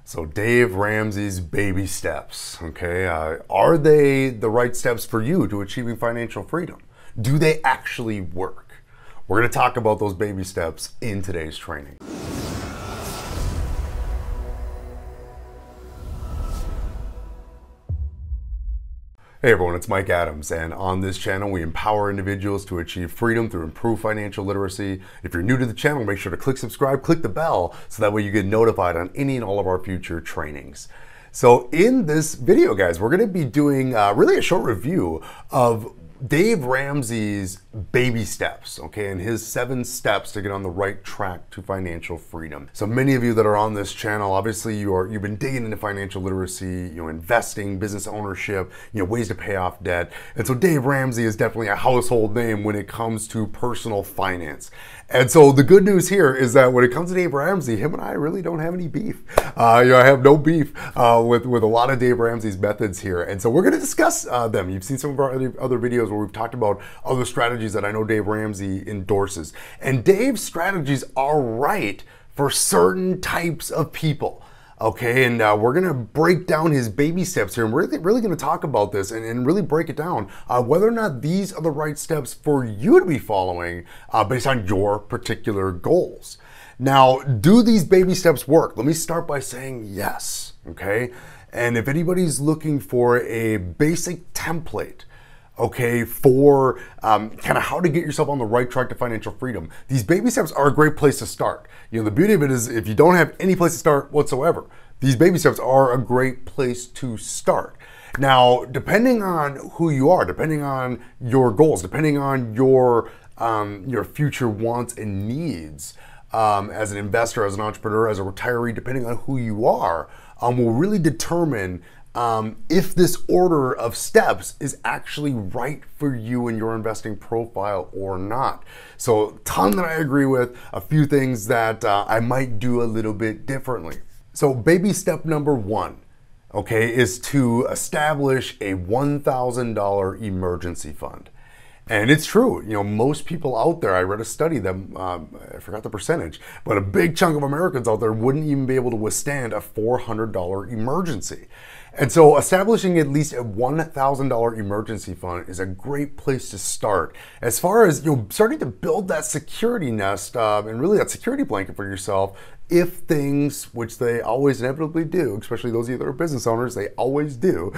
So Dave Ramsey's baby steps, okay? Are they the right steps for you to achieving financial freedom? Do they actually work? We're gonna talk about those baby steps in today's training. Hey everyone, it's Mike Adams, and on this channel we empower individuals to achieve freedom through improved financial literacy. If you're new to the channel, make sure to click subscribe, click the bell, so that way you get notified on any and all of our future trainings. So in this video, guys, we're gonna be doing really a short review of Dave Ramsey's baby steps, okay, and his 7 steps to get on the right track to financial freedom. So many of you that are on this channel, obviously you've been digging into financial literacy, investing, business ownership, ways to pay off debt. And so Dave Ramsey is definitely a household name when it comes to personal finance. And so the good news here is that when it comes to Dave Ramsey, him and I really don't have any beef. I have no beef with a lot of Dave Ramsey's methods here. And so we're going to discuss them. You've seen some of our other videos where we've talked about other strategies that I know Dave Ramsey endorses. And Dave's strategies are right for certain types of people. Okay, and we're gonna break down his baby steps here, and we're really gonna talk about this and really break it down, whether or not these are the right steps for you to be following based on your particular goals. Now, do these baby steps work? Let me start by saying yes, okay? And if anybody's looking for a basic template, okay, for kind of how to get yourself on the right track to financial freedom, these baby steps are a great place to start. The beauty of it is if you don't have any place to start whatsoever, these baby steps are a great place to start. Now, depending on who you are, depending on your goals, depending on your future wants and needs, as an investor, as an entrepreneur, as a retiree, depending on who you are, will really determine if this order of steps is actually right for you and your investing profile or not. So a ton that I agree with, a few things that I might do a little bit differently. So baby step number 1, okay, is to establish a $1,000 emergency fund. And it's true, most people out there, I read a study that, I forgot the percentage, but a big chunk of Americans out there wouldn't even be able to withstand a $400 emergency. And so establishing at least a $1,000 emergency fund is a great place to start. As far as starting to build that security nest and really that security blanket for yourself, if things, which they always inevitably do, especially those of you that are business owners, they always do,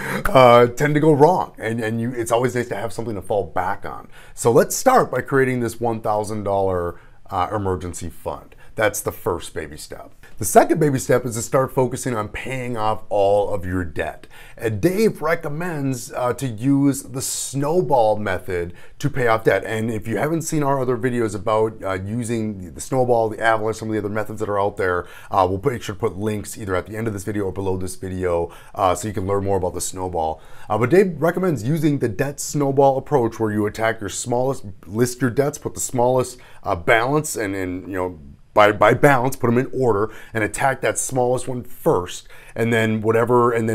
tend to go wrong. And it's always nice to have something to fall back on. So let's start by creating this $1,000 emergency fund. That's the first baby step. The second baby step is to start focusing on paying off all of your debt. And Dave recommends to use the Snowball method to pay off debt. And if you haven't seen our other videos about using the Snowball, the Avalanche, some of the other methods that are out there, we'll make sure to put links either at the end of this video or below this video so you can learn more about the Snowball. But Dave recommends using the debt Snowball approach, where you attack your smallest, list your debts, put the smallest balance, and by balance, put them in order and attack that smallest one first, and then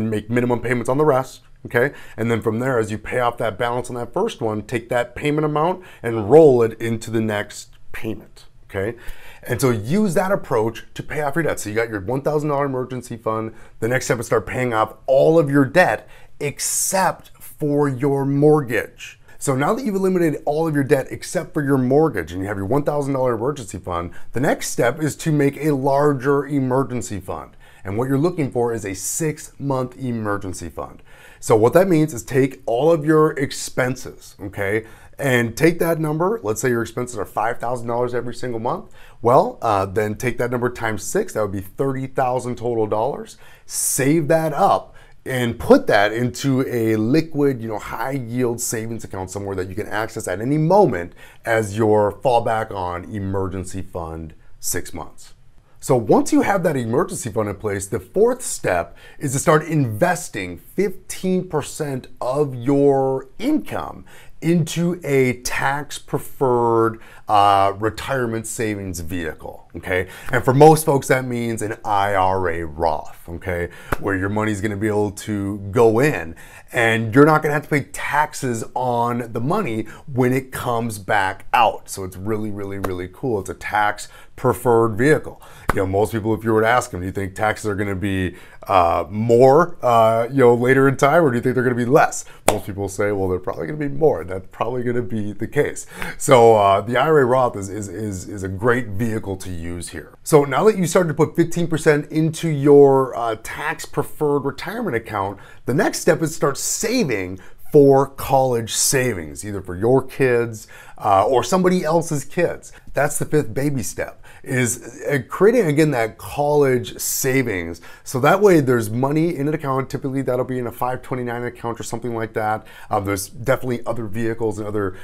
make minimum payments on the rest, okay? And then from there, as you pay off that balance on that first one, take that payment amount and roll it into the next payment, okay? And so use that approach to pay off your debt. So you got your $1,000 emergency fund. The next step is start paying off all of your debt except for your mortgage. So now that you've eliminated all of your debt except for your mortgage and you have your $1,000 emergency fund, the next step is to make a larger emergency fund. And what you're looking for is a 6-month emergency fund. So what that means is take all of your expenses, okay, and take that number. Let's say your expenses are $5,000 every single month. Well, then take that number times 6, that would be $30,000 total dollars. Save that up and put that into a liquid, high yield savings account somewhere that you can access at any moment as your fallback on emergency fund 6 months. So once you have that emergency fund in place, the fourth step is to start investing 15% of your income into a tax-preferred retirement savings vehicle, okay? And for most folks, that means an IRA Roth, okay? Where your money's gonna be able to go in and you're not gonna have to pay taxes on the money when it comes back out. So it's really, really, really cool. It's a tax preferred vehicle. Most people, if you were to ask them, do you think taxes are going to be more, later in time, or do you think they're going to be less? Most people say, well, they're probably going to be more. That's probably going to be the case. So the IRA Roth is a great vehicle to use here. So now that you started to put 15% into your tax preferred retirement account, the next step is start saving for college savings, either for your kids or somebody else's kids. That's the fifth baby step, is creating, again, that college savings. So that way there's money in an account. Typically that'll be in a 529 account or something like that. There's definitely other vehicles and other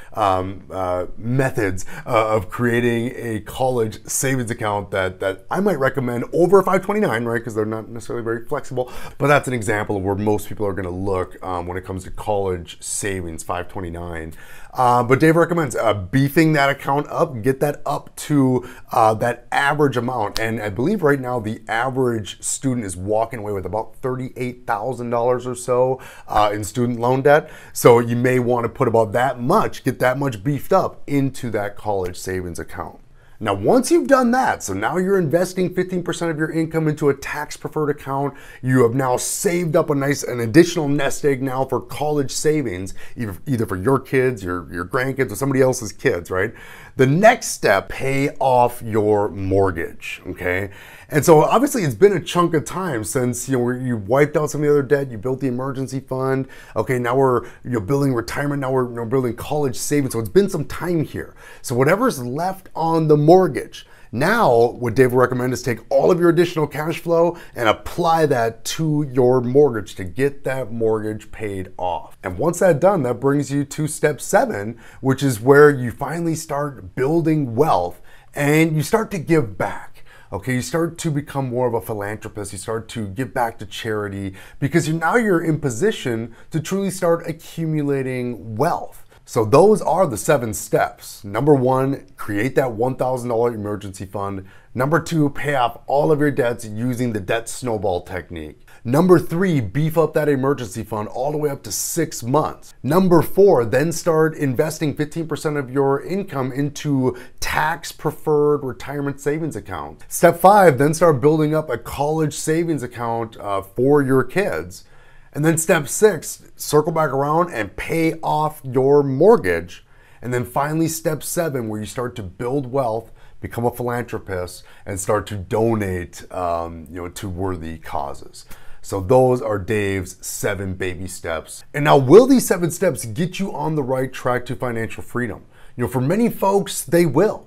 methods of creating a college savings account that I might recommend over a 529, right? Because they're not necessarily very flexible, but that's an example of where most people are gonna look when it comes to college savings, 529. But Dave recommends beefing that account up, get that up to that average amount. And I believe right now the average student is walking away with about $38,000 or so in student loan debt. So you may want to put about that much, get that much beefed up into that college savings account. Now, once you've done that, so now you're investing 15% of your income into a tax preferred account, you have now saved up an additional nest egg now for college savings, either for your kids, your grandkids, or somebody else's kids, right? The next step, pay off your mortgage, okay? And so obviously it's been a chunk of time since you wiped out some of the other debt, you built the emergency fund. Okay, now we're building retirement, now we're building college savings. So it's been some time here. So whatever's left on the mortgage, now what Dave will recommend is take all of your additional cash flow and apply that to your mortgage to get that mortgage paid off. And once that's done, that brings you to step 7, which is where you finally start building wealth and you start to give back. Okay, you start to become more of a philanthropist. You start to give back to charity because now you're in position to truly start accumulating wealth. So those are the 7 steps. Number 1, create that $1,000 emergency fund. Number 2, pay off all of your debts using the debt snowball technique. Number 3, beef up that emergency fund all the way up to 6 months. Number 4, then start investing 15% of your income into tax preferred retirement savings account. Step 5, then start building up a college savings account for your kids. And then step 6, circle back around and pay off your mortgage. And then finally step 7, where you start to build wealth, become a philanthropist, and start to donate to worthy causes. So those are Dave's 7 baby steps. And now, will these 7 steps get you on the right track to financial freedom? For many folks, they will.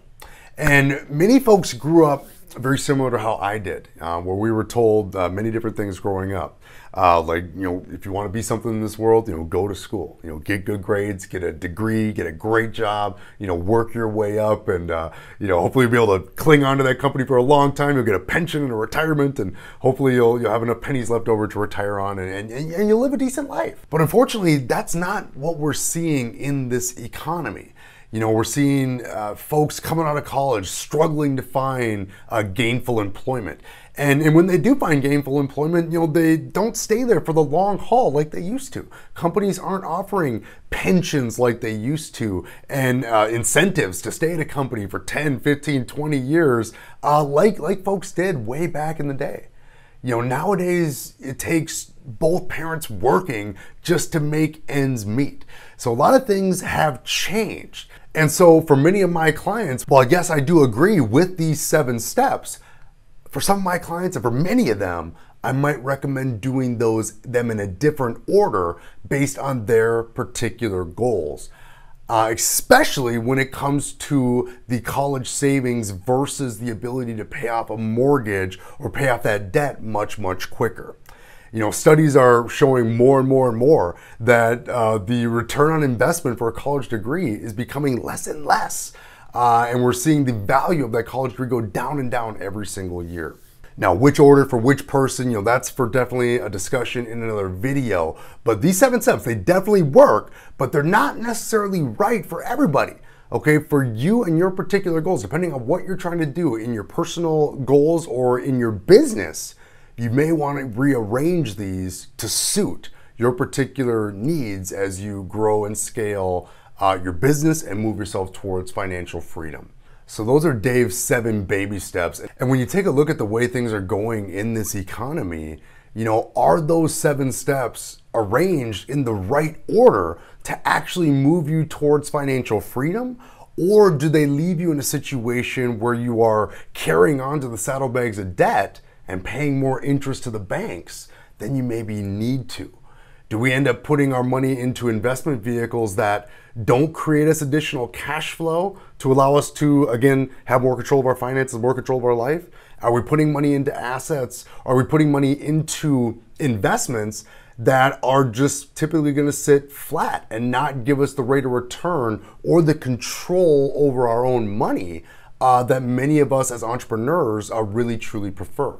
And many folks grew up very similar to how I did, where we were told many different things growing up. If you want to be something in this world, go to school, get good grades, get a degree, get a great job, work your way up, and hopefully you'll be able to cling on to that company for a long time. You'll get a pension and a retirement, and hopefully you'll have enough pennies left over to retire on, and you'll live a decent life. But unfortunately, that's not what we're seeing in this economy. We're seeing folks coming out of college struggling to find gainful employment. And when they do find gainful employment, they don't stay there for the long haul like they used to. Companies aren't offering pensions like they used to, and incentives to stay at a company for 10, 15, 20 years like folks did way back in the day. Nowadays it takes both parents working just to make ends meet. So a lot of things have changed. And so for many of my clients, while yes, I do agree with these 7 steps, for some of my clients and for many of them, I might recommend doing them in a different order based on their particular goals. Especially when it comes to the college savings versus the ability to pay off a mortgage or pay off that debt much, much quicker. Studies are showing more and more and more that the return on investment for a college degree is becoming less and less. And we're seeing the value of that college degree go down and down every single year. Now, which order for which person, that's for definitely a discussion in another video. But these 7 steps, they definitely work, but they're not necessarily right for everybody. Okay, for you and your particular goals, depending on what you're trying to do in your personal goals or in your business, you may want to rearrange these to suit your particular needs as you grow and scale your business and move yourself towards financial freedom. So those are Dave's 7 baby steps. And when you take a look at the way things are going in this economy, you know, are those 7 steps arranged in the right order to actually move you towards financial freedom? Or do they leave you in a situation where you are carrying on to the saddlebags of debt and paying more interest to the banks than you maybe need to? Do we end up putting our money into investment vehicles that don't create us additional cash flow to allow us to, again, have more control of our finances, more control of our life? Are we putting money into assets? Are we putting money into investments that are just typically going to sit flat and not give us the rate of return or the control over our own money that many of us as entrepreneurs really truly prefer?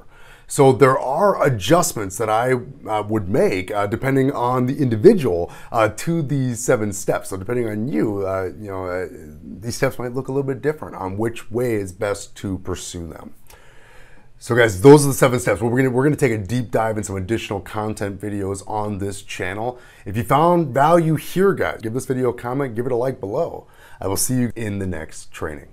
So there are adjustments that I would make depending on the individual to these 7 steps. So depending on you, these steps might look a little bit different on which way is best to pursue them. So guys, those are the 7 steps. We're gonna take a deep dive in some additional content videos on this channel. If you found value here, guys, give this video a comment, give it a like below. I will see you in the next training.